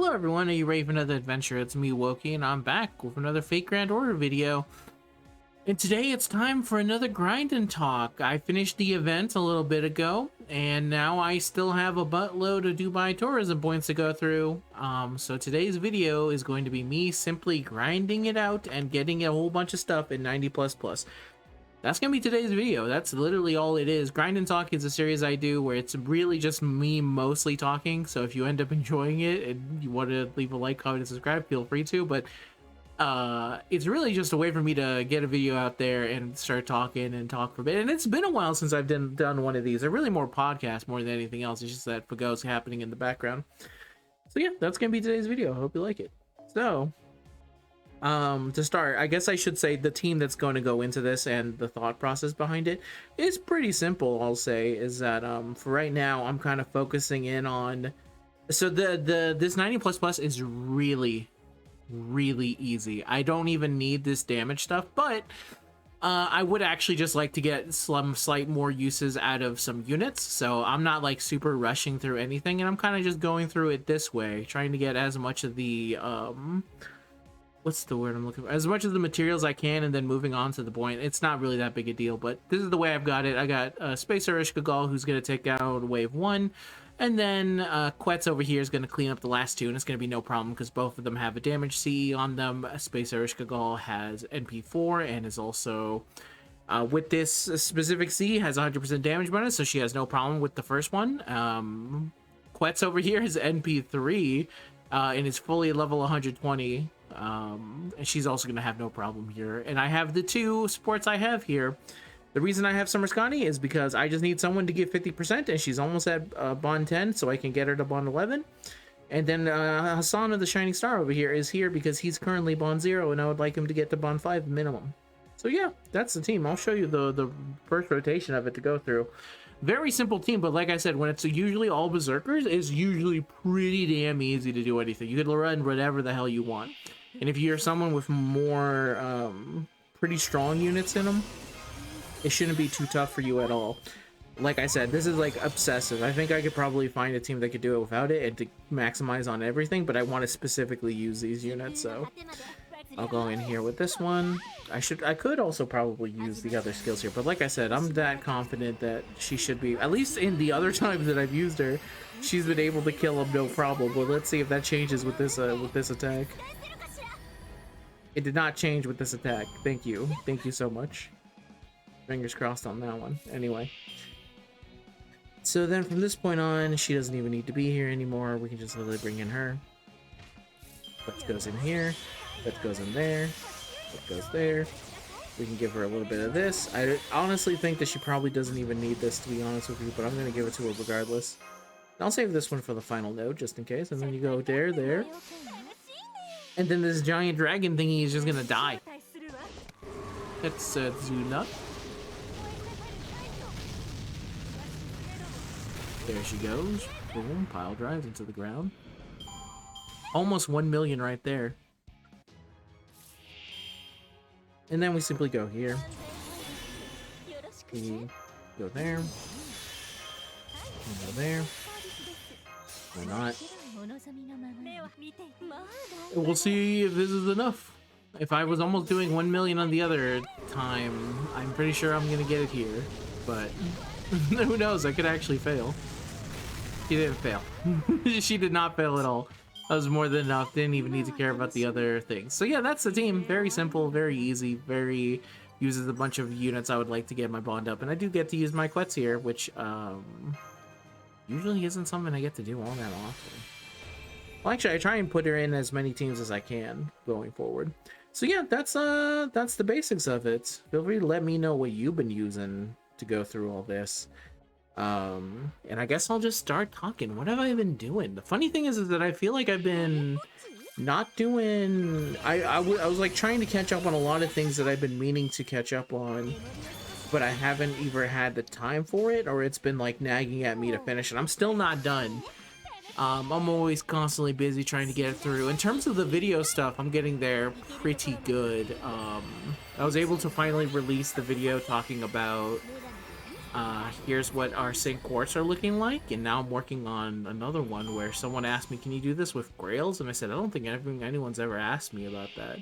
Hello everyone, are you ready for another adventure? It's me, Wokey, and I'm back with another Fate Grand Order video. And today it's time for another grind and talk. I finished the event a little bit ago, and now I still have a buttload of Dubai tourism points to go through. So today's video is going to be me simply grinding it out and getting a whole bunch of stuff in 90++. That's gonna be today's video. That's literally all it is. Grind and Talk is a series I do where it's really just me mostly talking. So if you end up enjoying it and you want to leave a like, comment, and subscribe, feel free to. But it's really just a way for me to get a video out there and start talking and talk for a bit. And it's been a while since I've done one of these. They're really more podcasts more than anything else. It's just that FGO is happening in the background. So yeah, that's gonna be today's video. I hope you like it. So to start, I guess I should say the team that's going to go into this and the thought process behind it is pretty simple. I'll say is that for right now I'm kind of focusing in on, so this 90++ is really easy. I don't even need this damage stuff, but I would actually just like to get some slight more uses out of some units, so I'm not like super rushing through anything, and I'm kind of just going through it this way, trying to get as much of the what's the word I'm looking for? As much of the materials I can, and then moving on to the point. It's not really that big a deal, but this is the way I've got it. I got Spacer Ishkagal, who's going to take out wave 1, and then Quetz over here is going to clean up the last 2, and it's going to be no problem because both of them have a damage CE on them. Spacer Ishkagal has NP4 and is also, with this specific C, has 100% damage bonus, so she has no problem with the first one. Quetz over here is NP3 and is fully level 120. And she's also gonna have no problem here. And I have the 2 supports I have here. The reason I have Summer Scotty is because I just need someone to give 50%, and she's almost at bond 10, so I can get her to bond 11. And then Hassan of the Shining Star over here is here because he's currently bond 0, and I would like him to get to bond 5 minimum. So yeah, that's the team. I'll show you the first rotation of it to go through. Very simple team, but like I said, when it's usually all berserkers, it's usually pretty damn easy to do anything. You could run whatever the hell you want. And if you're someone with more pretty strong units in them, it shouldn't be too tough for you at all. Like I said, this is like obsessive. I think I could probably find a team that could do it without it and to maximize on everything, but I want to specifically use these units, so I'll go in here with this one. I could also probably use the other skills here, but like I said, I'm that confident that she should be, at least in the other times that I've used her, she's been able to kill them no problem. But let's see if that changes with this attack. It did not change with this attack. Thank you so much. Fingers crossed on that one. Anyway, so then from this point on, she doesn't even need to be here anymore. We can just literally bring in her. That goes in here. That goes in there. That goes there. We can give her a little bit of this. I honestly think that she probably doesn't even need this, to be honest with you, but I'm going to give it to her regardless. And I'll save this one for the final node, just in case. And then you go there. And then this giant dragon thingy is just going to die. That's Zuna. There she goes. Boom, pile drives into the ground. Almost 1 million right there. And then we simply go here. We go there. We go there. Or not. We'll see if this is enough. If I was almost doing 1 million on the other time, I'm pretty sure I'm gonna get it here. But who knows? I could actually fail. She didn't fail. She did not fail at all. That was more than enough. Didn't even need to care about the other things. So yeah, that's the team. Very simple, very easy, very uses a bunch of units I would like to get my bond up. And I do get to use my Quetz here, which usually isn't something I get to do all that often. Well, actually, I try and put her in as many teams as I can going forward. So yeah, that's the basics of it. Feel free to let me know what you've been using to go through all this. And I guess I'll just start talking. What have I been doing? The funny thing is that I feel like I've been not doing... I was like trying to catch up on a lot of things that I've been meaning to catch up on, but I haven't either had the time for it, or it's been like nagging at me to finish it. I'm still not done. I'm always constantly busy trying to get it through. In terms of the video stuff, I'm getting there pretty good. I was able to finally release the video talking about here's what our sync quartz are looking like. And now I'm working on another one where someone asked me, can you do this with grails? And I said, I don't think anyone's ever asked me about that.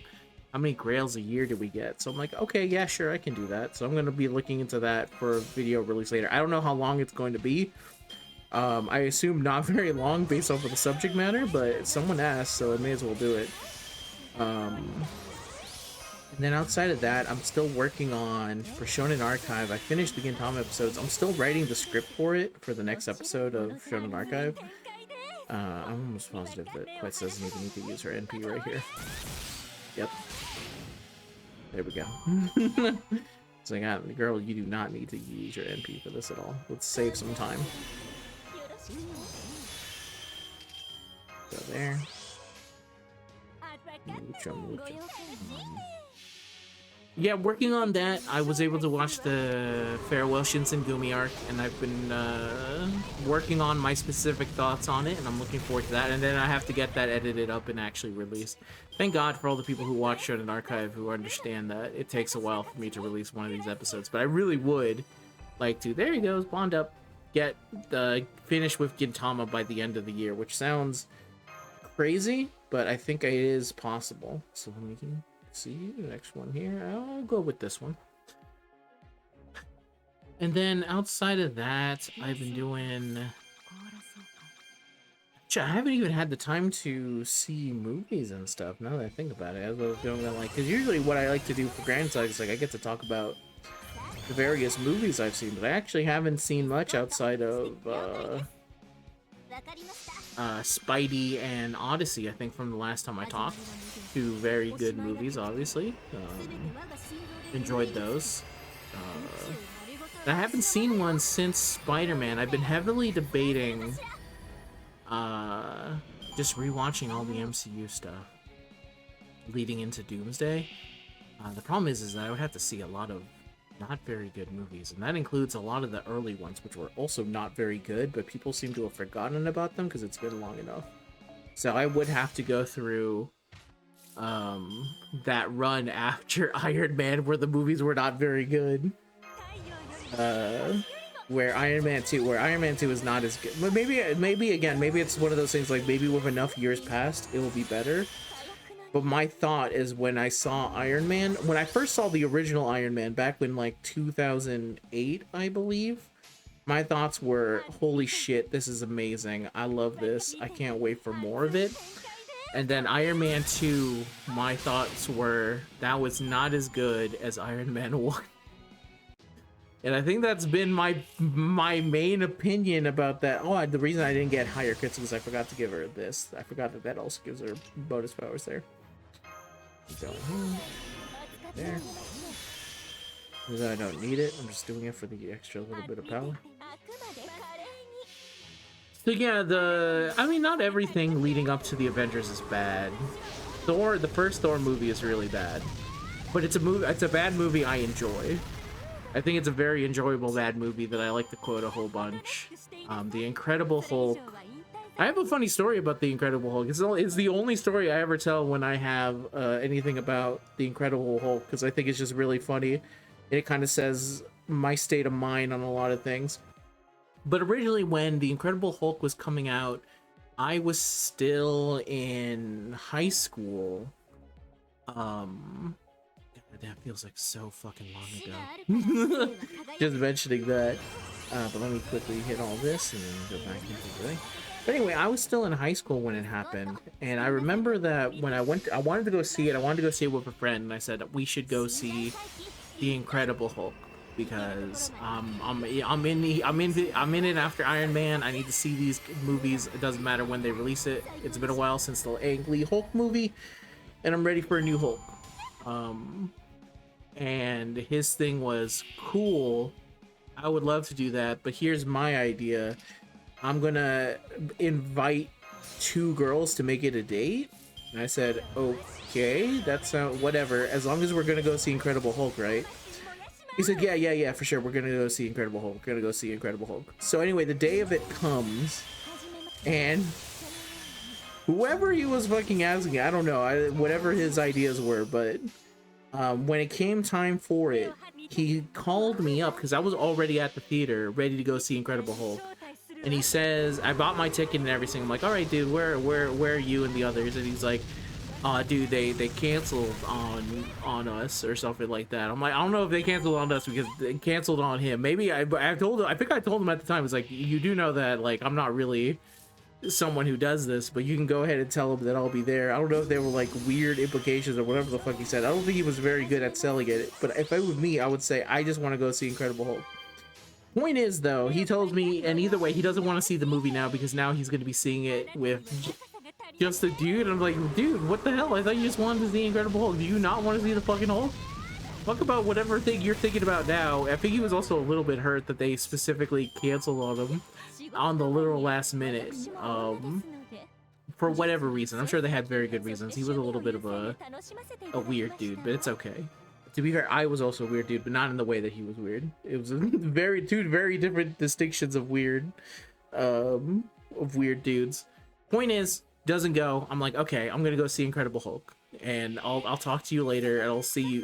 How many grails a year do we get? So I'm like, okay, yeah, sure, I can do that. So I'm going to be looking into that for a video release later. I don't know how long it's going to be. I assume not very long based off of the subject matter, but someone asked, so I may as well do it. And then outside of that, I'm still working on, for Shonen Archive, I finished the Gintama episodes. I'm still writing the script for it, for the next episode of Shonen Archive. I'm almost positive that Quest doesn't even need to use her NP right here. Yep. There we go. It's like, girl, you do not need to use your NP for this at all. Let's save some time. Go there. Yeah, working on that, I was able to watch the Farewell Shinsengumi arc, and I've been working on my specific thoughts on it, and I'm looking forward to that. And then I have to get that edited up and actually released. Thank God for all the people who watch Shonen Archive who understand that it takes a while for me to release one of these episodes, but I really would like to. There he goes, bond up. Get finish with Gintama by the end of the year, which sounds crazy, but I think it is possible. So we can see the next one here. I'll go with this one. And then outside of that, I've been doing. I haven't even had the time to see movies and stuff. Now that I think about it, I was doing that because usually what I like to do for Grand Side is like I get to talk about the various movies I've seen, but I actually haven't seen much outside of Spidey and Odyssey, I think, from the last time I talked. Two very good movies, obviously. Enjoyed those. I haven't seen one since Spider-Man. I've been heavily debating just rewatching all the MCU stuff leading into Doomsday. The problem is that I would have to see a lot of not very good movies, and that includes a lot of the early ones, which were also not very good, but people seem to have forgotten about them because it's been long enough. So I would have to go through that run after Iron Man where the movies were not very good. Where Iron Man 2 is not as good. But maybe it's one of those things like maybe with enough years past it will be better. But my thought is when I saw Iron Man, when I first saw the original Iron Man back in like 2008, I believe, my thoughts were, holy shit, this is amazing. I love this. I can't wait for more of it. And then Iron Man 2, my thoughts were, that was not as good as Iron Man 1. And I think that's been my main opinion about that. Oh, the reason I didn't get higher crits is I forgot to give her this. I forgot that also gives her bonus powers there. Go there. Because I don't need it. I'm just doing it for the extra little bit of power. So yeah, I mean, not everything leading up to the Avengers is bad. The first Thor movie is really bad, but it's a bad movie I enjoy. I think it's a very enjoyable bad movie that I like to quote a whole bunch. The Incredible Hulk. I have a funny story about the Incredible Hulk. It's the only story I ever tell when I have anything about the Incredible Hulk, because I think it's just really funny. It kind of says my state of mind on a lot of things. But originally when the Incredible Hulk was coming out, I was still in high school. That feels like so fucking long ago. Just mentioning that. But let me quickly hit all this and then go back into the thing. But anyway, I was still in high school when it happened, and I remember that when I wanted to go see it. I wanted to go see it with a friend, and I said we should go see the Incredible Hulk because I'm in it after Iron Man. I need to see these movies. It doesn't matter when they release it. It's been a while since the Ang Lee Hulk movie, and I'm ready for a new Hulk. And his thing was, cool, I would love to do that, but here's my idea. I'm gonna invite 2 girls to make it a date. And I said, okay, that's whatever, as long as we're gonna go see Incredible Hulk, right? He said, yeah, for sure, we're gonna go see Incredible Hulk. So anyway, the day of it comes, and whoever he was fucking asking, I don't know, whatever his ideas were, but when it came time for it, he called me up because I was already at the theater ready to go see Incredible Hulk. And he says, I bought my ticket and everything. I'm like, all right, dude, where are you and the others? And he's like, dude, they canceled on us or something like that. I'm like, I don't know if they canceled on us because they canceled on him. Maybe I told him, I think I told him at the time, it's like, you do know that, like, I'm not really someone who does this, but you can go ahead and tell him that I'll be there. I don't know if there were like weird implications or whatever the fuck he said. I don't think he was very good at selling it, but if it was me, I would say, I just want to go see Incredible Hulk. Point is, though, he told me, and either way, he doesn't want to see the movie now because now he's going to be seeing it with just a dude. And I'm like, dude, what the hell? I thought you just wanted to see Incredible Hulk. Do you not want to see the fucking Hulk? Talk about whatever thing you're thinking about now. I think he was also a little bit hurt that they specifically canceled on him on the literal last minute. For whatever reason. I'm sure they had very good reasons. He was a little bit of a weird dude, but it's okay. To be fair, I was also a weird dude, but not in the way that he was weird. It was two very different distinctions of weird dudes. Point is, doesn't go. I'm like, okay, I'm gonna go see Incredible Hulk, and I'll talk to you later, and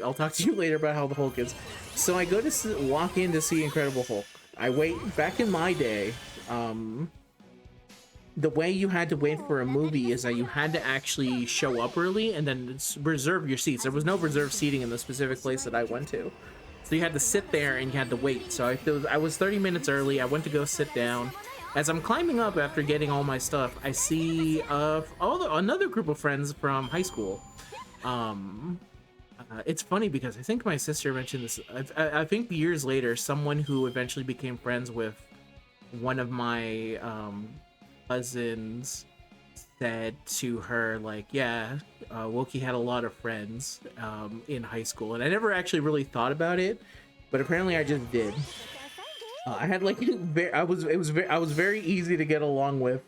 I'll talk to you later about how the Hulk is. So I go to walk in to see Incredible Hulk. I wait. Back in my day, the way you had to wait for a movie is that you had to actually show up early and then reserve your seats. There was no reserved seating in the specific place that I went to. So you had to sit there and you had to wait. So I was 30 minutes early. I went to go sit down. As I'm climbing up after getting all my stuff, I see another group of friends from high school. It's funny because I think my sister mentioned this. I think years later, someone who eventually became friends with one of my cousins said to her, like, yeah, Wokey had a lot of friends in high school, and I never actually really thought about it, but apparently I just did. I had like I was very easy to get along with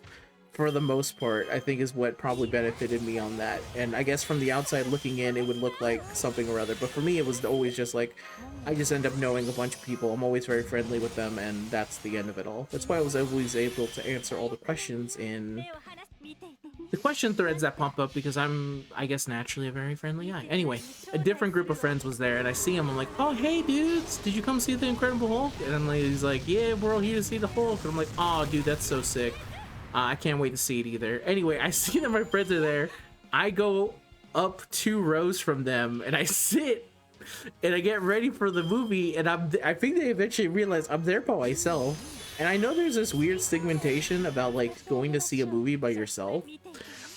for the most part, I think is what probably benefited me on that. And I guess from the outside looking in, it would look like something or other, but for me it was always just like, I just end up knowing a bunch of people. I'm always very friendly with them, and that's the end of it all. That's why I was always able to answer all the questions in the question threads that pop up, because I'm, I guess, naturally a very friendly guy. Anyway, a different group of friends was there, and I see him. I'm like, oh, hey, dudes, did you come see the Incredible Hulk? And I'm like, he's like, yeah, we're all here to see the Hulk. And I'm like, oh, dude, that's so sick. I can't wait to see it either. Anyway, I see that my friends are there. I go up 2 rows from them, and I sit, and I get ready for the movie, and I think they eventually realize I'm there by myself. And I know there's this weird stigmatization about, like, going to see a movie by yourself.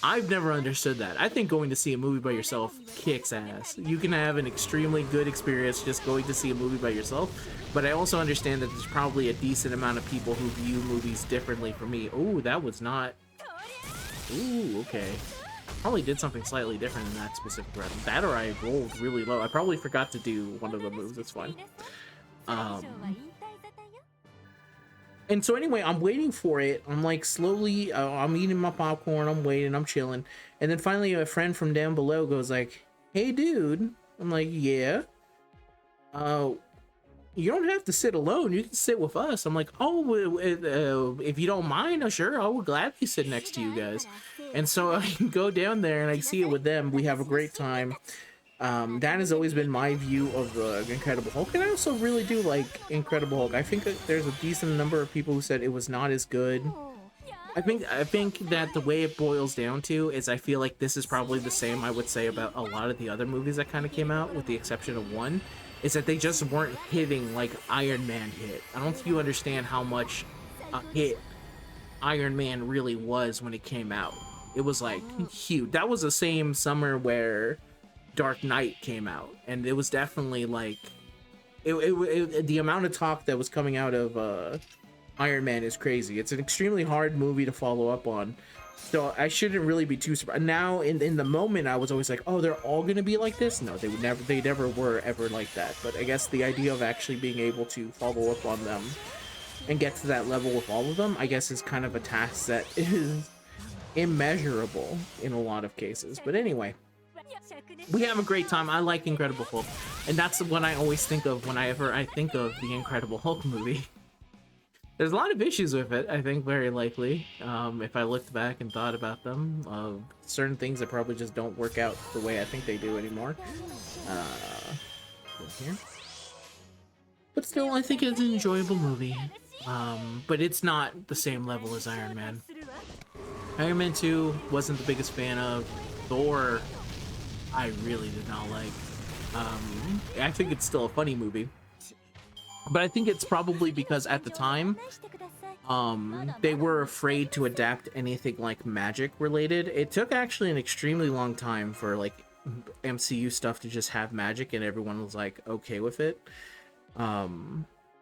I've never understood that. I think going to see a movie by yourself kicks ass. You can have an extremely good experience just going to see a movie by yourself, but I also understand that there's probably a decent amount of people who view movies differently from me. Ooh, that was not... Ooh, okay. Probably did something slightly different in that specific round. That or I rolled really low. I probably forgot to do one of the moves. It's fine. And so anyway, I'm waiting for it. I'm like slowly, I'm eating my popcorn, I'm waiting, I'm chilling. And then finally a friend from down below goes like, hey dude. I'm like, yeah. You don't have to sit alone, you can sit with us. I'm like, oh, if you don't mind, sure, I would gladly sit next to you guys. And so I go down there and I see it with them. We have a great time. That has always been my view of the Incredible Hulk, and I also really do like Incredible Hulk. I think that there's a decent number of people who said it was not as good. I think that the way it boils down to is I feel like this is probably the same I would say about a lot of the other movies that kind of came out, with the exception of one, is that they just weren't hitting like Iron Man hit. I don't think you understand how much a hit Iron Man really was when it came out. It was like huge. That was the same summer where Dark Knight came out, and it was definitely like the amount of talk that was coming out of Iron Man is crazy. It's an extremely hard movie to follow up on, so I shouldn't really be too surprised. Now in the moment I was always like, oh, they're all gonna be like this. No, they never were ever like that. But I guess the idea of actually being able to follow up on them and get to that level with all of them, I guess, is kind of a task that is immeasurable in a lot of cases. But anyway, we have a great time. I like Incredible Hulk, and that's what I always think of whenever I think of the Incredible Hulk movie. There's a lot of issues with it, I think, very likely. If I looked back and thought about them, certain things that probably just don't work out the way I think they do anymore. Here. But still, I think it's an enjoyable movie. But it's not the same level as Iron Man. Iron Man 2 wasn't the biggest fan of. Thor, I really did not like. I think it's still a funny movie. But I think it's probably because at the time, they were afraid to adapt anything like magic related. It took actually an extremely long time for like MCU stuff to just have magic and everyone was like okay with it.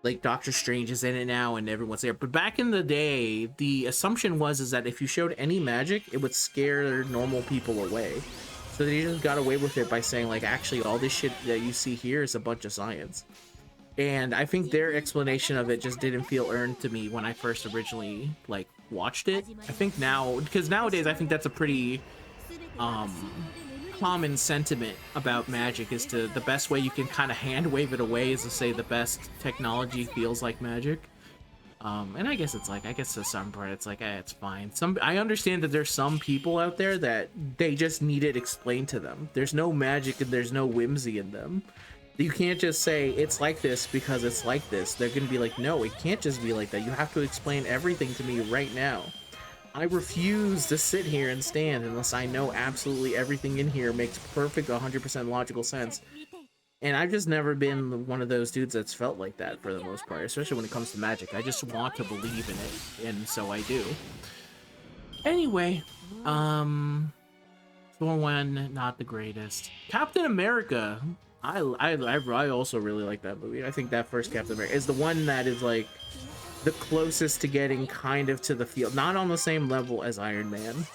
Like Doctor Strange is in it now and everyone's there. But back in the day, the assumption was that if you showed any magic, it would scare normal people away. So they just got away with it by saying like, actually, all this shit that you see here is a bunch of science. And I think their explanation of it just didn't feel earned to me when I first originally like watched it. I think now, because nowadays I think that's a pretty common sentiment about magic, is to the best way you can kind of hand wave it away is to say the best technology feels like magic. And I guess it's like, I guess to some part it's like, it's fine. I understand that there's some people out there that they just need it explained to them. There's no magic and there's no whimsy in them. You can't just say it's like this because it's like this. They're gonna be like, no, it can't just be like that. You have to explain everything to me right now. I refuse to sit here and stand unless I know absolutely everything in here makes perfect 100% logical sense. And I've just never been one of those dudes that's felt like that for the most part, especially when it comes to magic. I just want to believe in it, and so I do. Anyway, Thor 1, not the greatest. Captain America, I also really like that movie. I think that first Captain America is the one that is like the closest to getting kind of to the feel, not on the same level as Iron Man,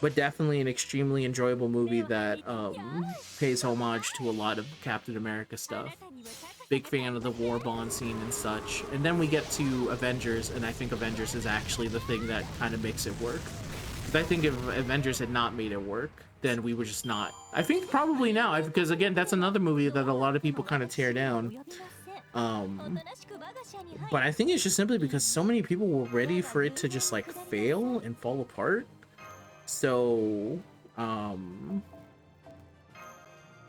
but definitely an extremely enjoyable movie that pays homage to a lot of Captain America stuff. Big fan of the war bond scene and such. And then we get to Avengers, and I think Avengers is actually the thing that kind of makes it work. Because I think if Avengers had not made it work, then we were just not. I think probably now, because again, that's another movie that a lot of people kind of tear down. But I think it's just simply because so many people were ready for it to just like fail and fall apart. So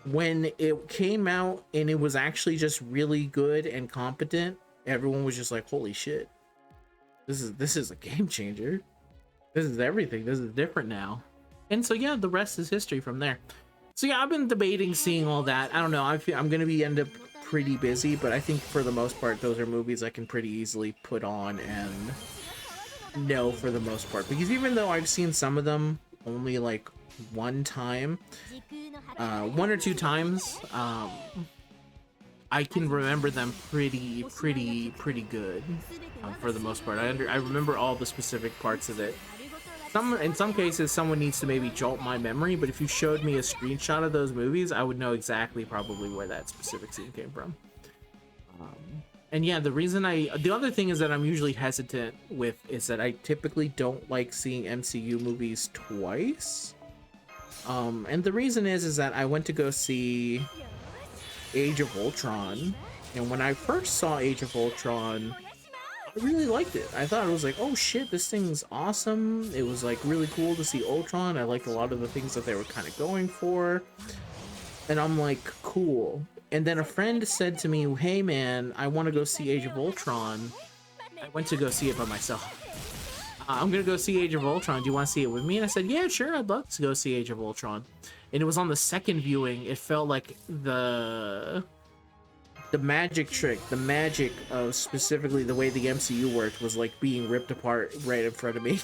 when it came out and it was actually just really good and competent, everyone was just like, holy shit, this is a game changer. This is everything. This is different now. And so yeah, the rest is history from there. So yeah, I've been debating seeing all that. I don't know, I'm gonna end up pretty busy, but I think for the most part those are movies I can pretty easily put on and know for the most part, because even though I've seen some of them only like one time, one or two times, I can remember them pretty good for the most part. I remember all the specific parts of it. In some cases, someone needs to maybe jolt my memory, but if you showed me a screenshot of those movies, I would know exactly probably where that specific scene came from. And yeah, the other thing is that I'm usually hesitant with is that I typically don't like seeing MCU movies twice. And the reason is that I went to go see Age of Ultron, and when I first saw Age of Ultron, I really liked it. I thought it was like, oh shit, this thing's awesome. It was like really cool to see Ultron. I liked a lot of the things that they were kind of going for. And I'm like, cool. And then a friend said to me, hey man, I want to go see Age of Ultron. I went to go see it by myself. I'm gonna go see Age of Ultron. Do you want to see it with me? And I said, yeah, sure, I'd love to go see Age of Ultron. And it was on the second viewing. It felt like the magic trick, the magic of specifically the way the MCU worked was like being ripped apart right in front of me.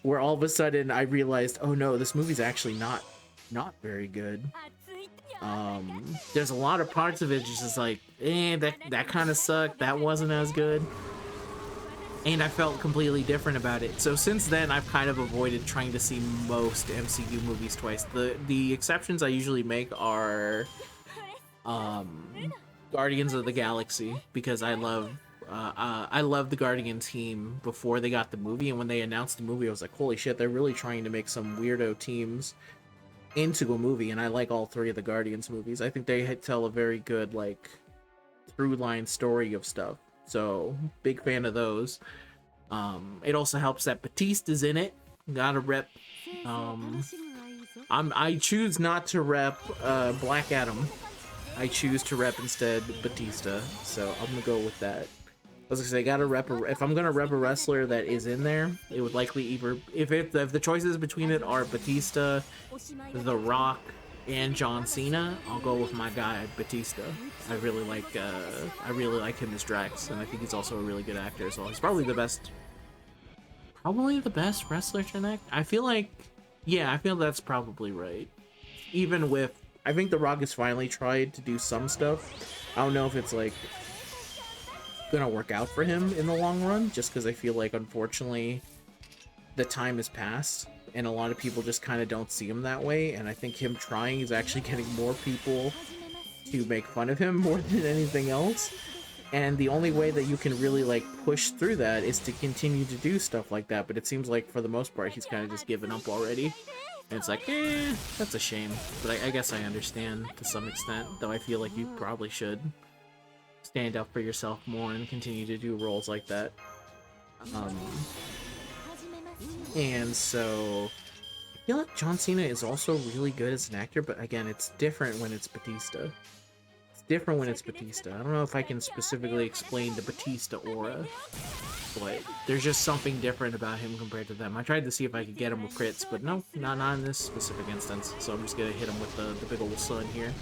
Where all of a sudden I realized, oh no, this movie's actually not very good. There's a lot of parts of it just like, that kind of sucked, that wasn't as good. And I felt completely different about it. So since then, I've kind of avoided trying to see most MCU movies twice. The exceptions I usually make are Guardians of the Galaxy, because I love the Guardian team before they got the movie, and when they announced the movie I was like, holy shit, they're really trying to make some weirdo teams into a movie. And I like all three of the Guardians movies. I think they tell a very good like through line story of stuff. so big fan of those. It also helps that Batista's in it. Gotta rep. I choose not to rep Black Adam. I choose to rep instead Batista, so I'm gonna go with that. I was gonna say, gotta rep if I'm gonna rep a wrestler that is in there, it would likely either if the choices between it are Batista, The Rock, and John Cena, I'll go with my guy Batista. I really like him as Drax, and I think he's also a really good actor as well. He's probably the best wrestler tonight. I feel like, yeah, I feel that's probably right. Even with, I think The Rock has finally tried to do some stuff. I don't know if it's like gonna work out for him in the long run, just because I feel like unfortunately the time has passed and a lot of people just kind of don't see him that way, and I think him trying is actually getting more people to make fun of him more than anything else. And the only way that you can really like push through that is to continue to do stuff like that, but it seems like for the most part he's kind of just given up already. And it's like, that's a shame. But I guess I understand to some extent, though I feel like you probably should stand up for yourself more and continue to do roles like that. And so I feel like John Cena is also really good as an actor, but again, it's different when it's Batista. It's different when it's Batista. I don't know if I can specifically explain the Batista aura, but there's just something different about him compared to them. I tried to see if I could get him with crits, but no, not in this specific instance. So I'm just gonna hit him with the big old sun here.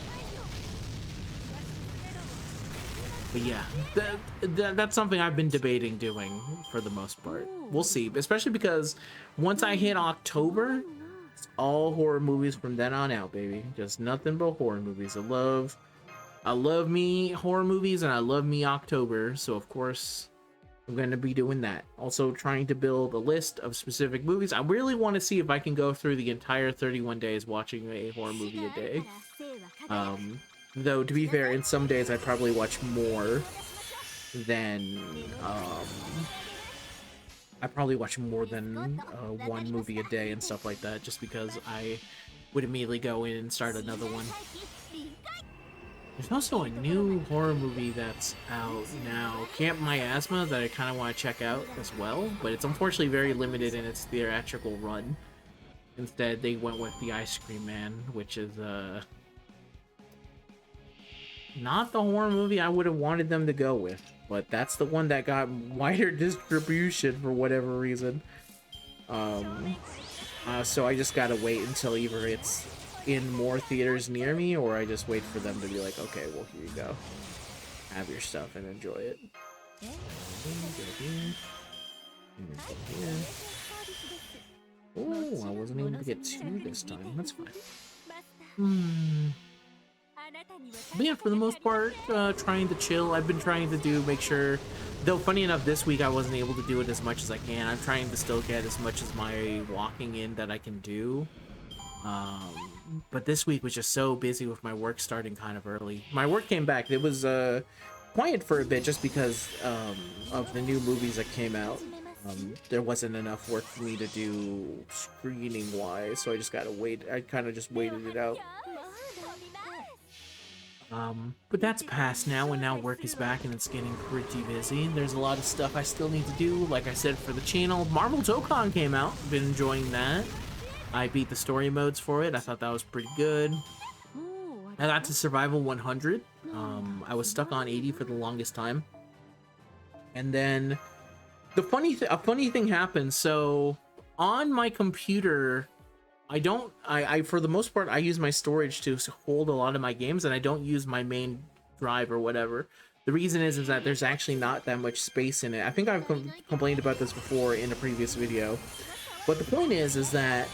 But yeah, that's something I've been debating doing for the most part. We'll see, especially because once I hit October, it's all horror movies from then on out, baby. Just nothing but horror movies. I love me horror movies, and I love me October, so of course I'm going to be doing that. Also trying to build a list of specific movies. I really want to see if I can go through the entire 31 days watching a horror movie a day. Though, to be fair, in some days I probably watch more than, one movie a day and stuff like that, just because I would immediately go in and start another one. There's also a new horror movie that's out now, Camp Miasma, that I kind of want to check out as well, but it's unfortunately very limited in its theatrical run. Instead, they went with The Ice Cream Man, which is, not the horror movie I would have wanted them to go with, but that's the one that got wider distribution for whatever reason. So I just gotta wait until either it's in more theaters near me, or I just wait for them to be like, okay, well, here you go. Have your stuff and enjoy it. Oh, I wasn't able to get two this time. That's fine. But yeah, for the most part, trying to chill. I've been trying to make sure, though funny enough, this week I wasn't able to do it as much as I can. I'm trying to still get as much as my walking in that I can do. But this week was just so busy with my work starting kind of early. My work came back. It was quiet for a bit just because of the new movies that came out. There wasn't enough work for me to do screening wise, so I just gotta wait. I kind of just waited it out. But that's past now, and now work is back and it's getting pretty busy. There's a lot of stuff I still need to do. Like I said, for the channel, Marvel Dokkan came out. Been enjoying that. I beat the story modes for it. I thought that was pretty good. I got to Survival 100. I was stuck on 80 for the longest time. And then a funny thing happened. So on my computer, I for the most part, I use my storage to hold a lot of my games, and I don't use my main drive or whatever. The reason is that there's actually not that much space in it. I think I've complained about this before in a previous video. But the point is that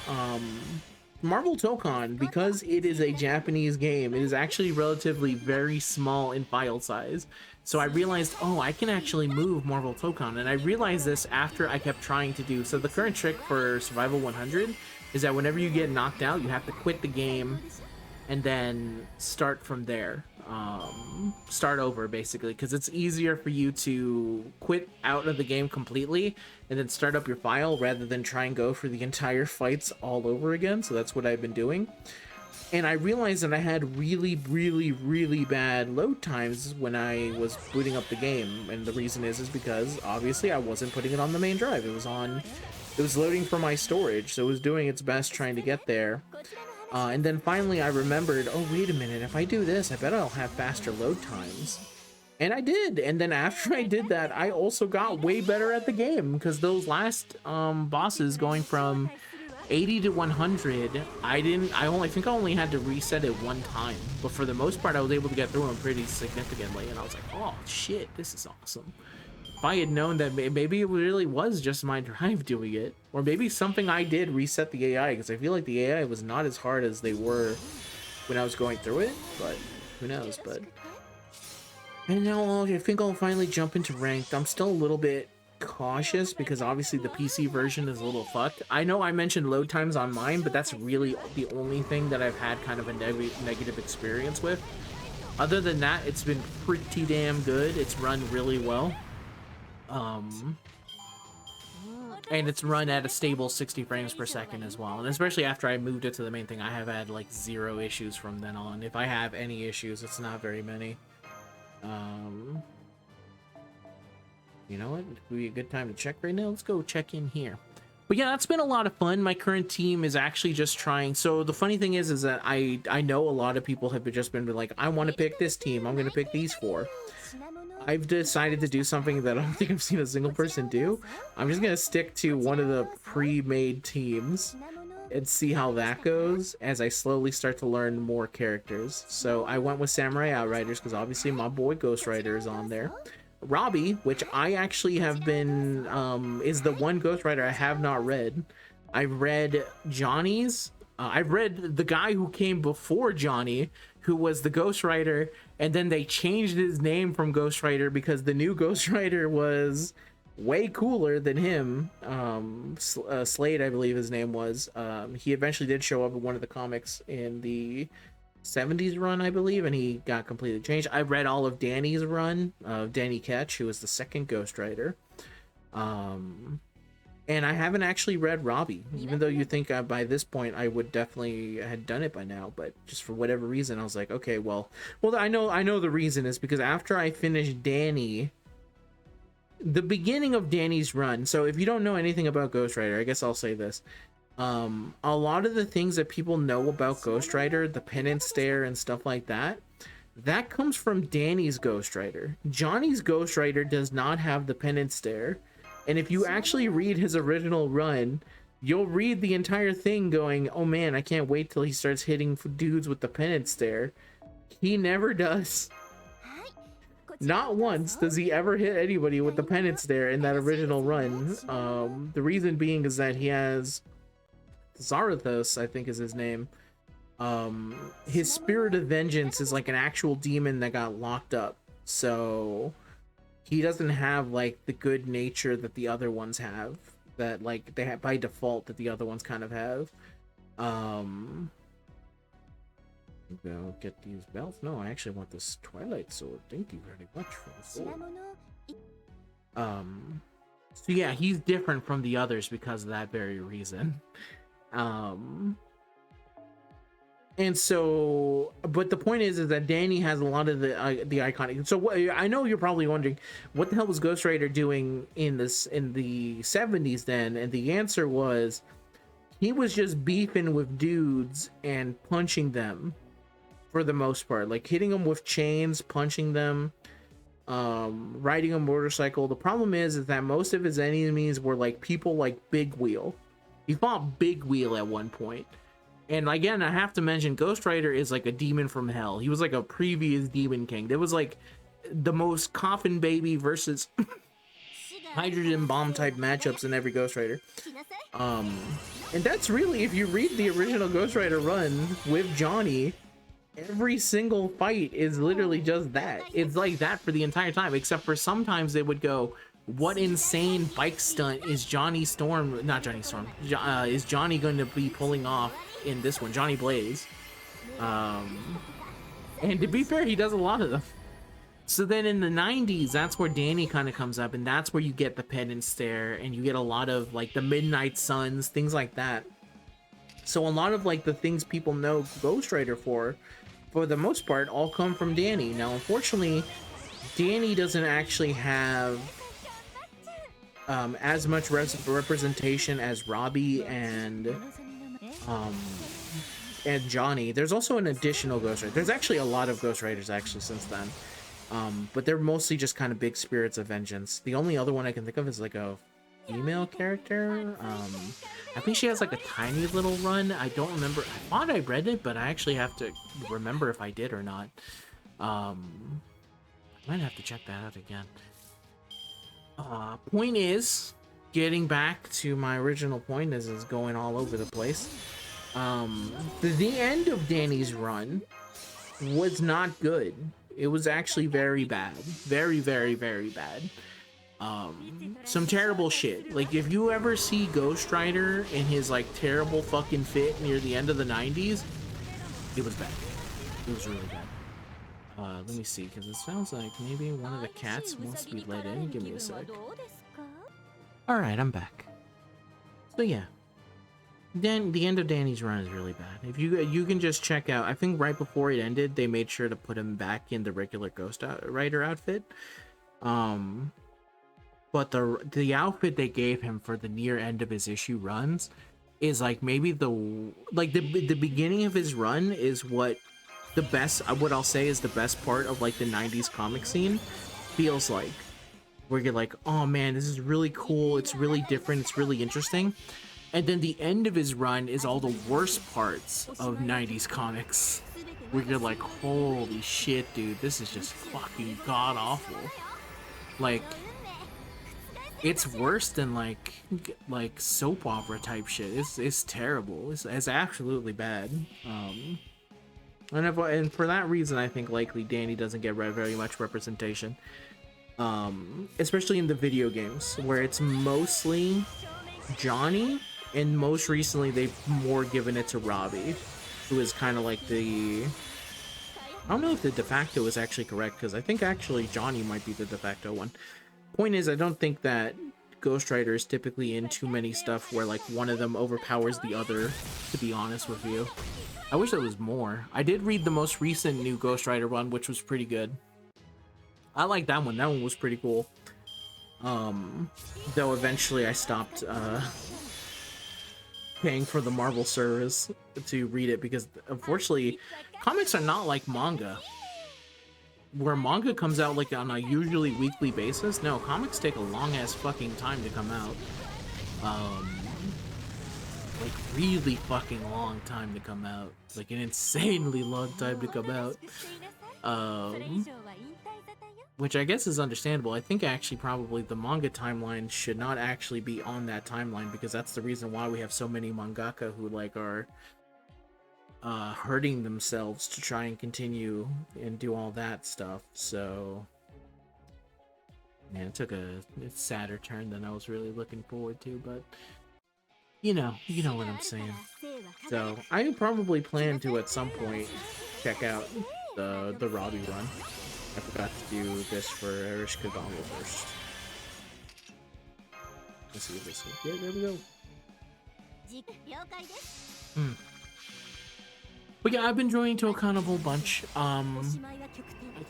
Marvel Dokkan, because it is a Japanese game, it is actually relatively very small in file size. So I realized, oh, I can actually move Marvel Dokkan, and I realized this after I kept trying to do. So the current trick for Survival 100 is that whenever you get knocked out, you have to quit the game and then start from there. Start over, basically, because it's easier for you to quit out of the game completely and then start up your file rather than try and go for the entire fights all over again. So that's what I've been doing. And I realized that I had really bad load times when I was booting up the game, and the reason is because obviously I wasn't putting it on the main drive. It was loading from my storage, so it was doing its best trying to get there. And then finally I remembered, oh wait a minute, if I do this, I bet I'll have faster load times. And I did. And then after I did that, I also got way better at the game, because those last bosses going from 80 to 100, I think I only had to reset it one time, but for the most part I was able to get through them pretty significantly, and I was like, oh shit, this is awesome. If I had known that maybe it really was just my drive doing it, or maybe something I did reset the AI, because I feel like the AI was not as hard as they were when I was going through it, but who knows. But and now I think I'll finally jump into ranked. I'm still a little bit cautious because obviously the PC version is a little fucked. I know I mentioned load times on mine, but that's really the only thing that I've had kind of a negative experience with. Other than that, it's been pretty damn good. It's run really well. And it's run at a stable 60 frames per second as well. And especially after I moved it to the main thing, I have had like 0 issues from then on. If I have any issues, it's not very many. You know what? It would be a good time to check right now. Let's go check in here. But yeah, that's been a lot of fun. My current team is actually just trying. So the funny thing is that I know a lot of people have just been like, I want to pick this team. I'm going to pick these 4. I've decided to do something that I don't think I've seen a single person do. I'm just going to stick to one of the pre-made teams and see how that goes as I slowly start to learn more characters. So I went with Samurai Outriders because obviously my boy Ghost Rider is on there. Robbie, which I actually have been, is the one Ghost Rider I have not read. I've read Johnny's. I've read the guy who came before Johnny, who was the Ghost Rider, and then they changed his name from Ghost Rider because the new Ghost Rider was way cooler than him. Slade, I believe his name was. He eventually did show up in one of the comics in the 70s run, I believe, and he got completely changed. I read all of Danny's run, Danny Ketch, who was the second Ghost Rider. And I haven't actually read Robbie, even though you think by this point I would definitely had done it by now, but just for whatever reason I was like, okay, well I know the reason is because after I finished Danny, the beginning of Danny's run. So if you don't know anything about Ghost Rider, I guess I'll say this. A lot of the things that people know about Ghost Rider, the penance stare and stuff like that, that comes from Danny's Ghost Rider. Johnny's Ghost Rider does not have the penance stare, and if you actually read his original run, you'll read the entire thing going, oh man, I can't wait till he starts hitting dudes with the penance stare. He never does. Not once does he ever hit anybody with the penance stare in that original run. The reason being is that he has Zarathos, I think is his name. His spirit of vengeance is like an actual demon that got locked up, so he doesn't have like the good nature that the other ones have, that like they have by default that the other ones kind of have. Go get these belts. No, I actually want this Twilight Sword. Thank you very much for the sword. So yeah, he's different from the others because of that very reason. And so, but the point is that Danny has a lot of the iconic. So I know you're probably wondering, what the hell was Ghost Rider doing in the 70s then? And the answer was, he was just beefing with dudes and punching them for the most part, like hitting them with chains, punching them, riding a motorcycle. The problem is that most of his enemies were like people like Big Wheel. He fought Big Wheel at one point. And again, I have to mention, Ghost Rider is like a demon from hell. He was like a previous Demon King. There was like the most Coffin Baby versus hydrogen bomb type matchups in every Ghost Rider. And that's really, if you read the original Ghost Rider run with Johnny, every single fight is literally just that. It's like that for the entire time, except for sometimes they would go, what insane bike stunt is Johnny Storm, not Johnny Storm, is Johnny going to be pulling off in this one, Johnny Blaze. And to be fair, he does a lot of them. So then in the 90s, that's where Danny kind of comes up, and that's where you get the penance stare, and you get a lot of like the Midnight Suns, things like that. So a lot of like the things people know Ghost Rider for the most part, all come from Danny. Now, unfortunately, Danny doesn't actually have as much representation as Robbie um, and Johnny. There's also an additional Ghost Rider. There's actually a lot of Ghost Riders actually since then. But they're mostly just kind of big spirits of vengeance. The only other one I can think of is like a female character. I think she has like a tiny little run. I don't remember. I thought I read it, but I actually have to remember if I did or not. I might have to check that out again. Point is, getting back to my original point, as is going all over the place. The end of Danny's run was not good. It was actually very bad. Very, very, very bad. Some terrible shit. Like, if you ever see Ghost Rider in his, like, terrible fucking fit near the end of the 90s, it was bad. It was really bad. Let me see, because it sounds like maybe one of the cats wants to be let in. Give me a sec. Alright, I'm back. So, yeah. Then the end of Danny's run is really bad. If you can just check out, I think right before it ended, they made sure to put him back in the regular Ghost Rider outfit. But the outfit they gave him for the near end of his issue runs is like maybe the beginning of his run is what I'll say is the best part of like the 90s comic scene feels like, where you're like, oh man, this is really cool, it's really different, it's really interesting. And then the end of his run is all the worst parts of 90s comics, where you're like, holy shit, dude, this is just fucking god awful. Like, it's worse than like soap opera type shit. It's terrible. It's absolutely bad. And for that reason, I think likely Danny doesn't get very much representation, especially in the video games, where it's mostly Johnny, and most recently they've more given it to Robbie, who is kind of like the, I don't know if the de facto is actually correct, because I think actually Johnny might be the de facto one. Point is, I don't think that Ghost Rider is typically in too many stuff where like one of them overpowers the other, to be honest with you. I wish there was more. I did read the most recent new Ghost Rider one, which was pretty good. I like that one. That one was pretty cool. Though eventually I stopped paying for the Marvel service to read it, because unfortunately comics are not like manga, where manga comes out like on a usually weekly basis. No, comics take a long ass fucking time to come out. Like really fucking long time to come out. Like an insanely long time to come out. Which I guess is understandable. I think actually probably the manga timeline should not actually be on that timeline, because that's the reason why we have so many mangaka who like are hurting themselves to try and continue and do all that stuff. So man, it took a sadder turn than I was really looking forward to, but you know what I'm saying. So I probably plan to at some point check out the Robbie run. I forgot to do this for Erish Kagama first. Let's see this one. Yeah, there we go. But yeah, I've been joining to a kind of whole bunch. I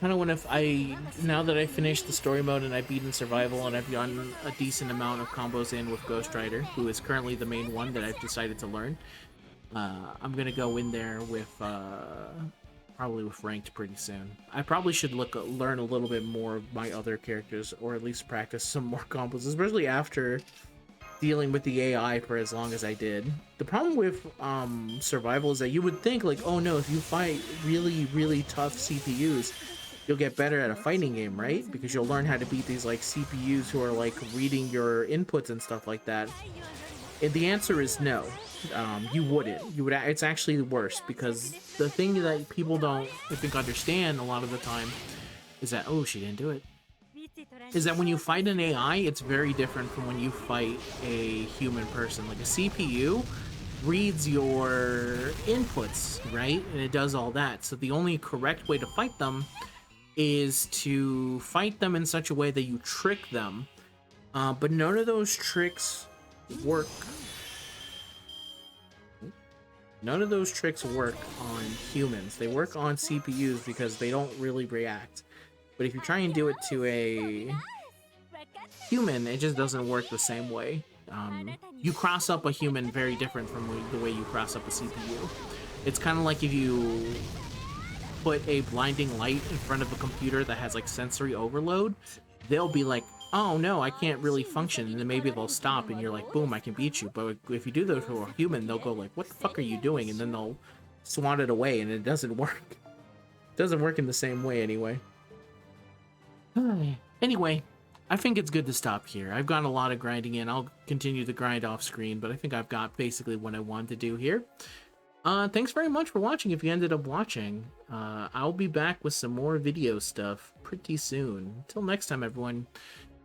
kind of want to, now that I finished the story mode and I've beaten survival and I've gotten a decent amount of combos in with Ghost Rider, who is currently the main one that I've decided to learn, I'm gonna go in there with, probably with ranked pretty soon. I probably should learn a little bit more of my other characters, or at least practice some more combos, especially after dealing with the AI for as long as I did. The problem with survival is that you would think like, oh no, if you fight really, really tough CPUs, you'll get better at a fighting game, right? Because you'll learn how to beat these like CPUs who are like reading your inputs and stuff like that. And the answer is no. You wouldn't. It's actually worse, because the thing that people don't, I think, understand a lot of the time is that, oh, she didn't do it, is that when you fight an AI, it's very different from when you fight a human person. Like a CPU reads your inputs, right? And it does all that. So the only correct way to fight them is to fight them in such a way that you trick them. But none of those tricks work. None of those tricks work on humans. They work on CPUs because they don't really react. But if you try and do it to a human, it just doesn't work the same way. You cross up a human very different from the way you cross up a CPU. It's kind of like if you put a blinding light in front of a computer that has like sensory overload, they'll be like, oh no, I can't really function, and then maybe they'll stop and you're like, boom, I can beat you. But if you do that to a human, they'll go like, what the fuck are you doing? And then they'll swat it away, and it doesn't work. It doesn't work in the same way anyway. Anyway, I think it's good to stop here. I've got a lot of grinding in. I'll continue to grind off screen, but I think I've got basically what I wanted to do here. Thanks very much for watching if you ended up watching. I'll be back with some more video stuff pretty soon. Until next time, everyone,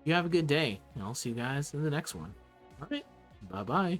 you have a good day, and I'll see you guys in the next one. Alright, bye-bye.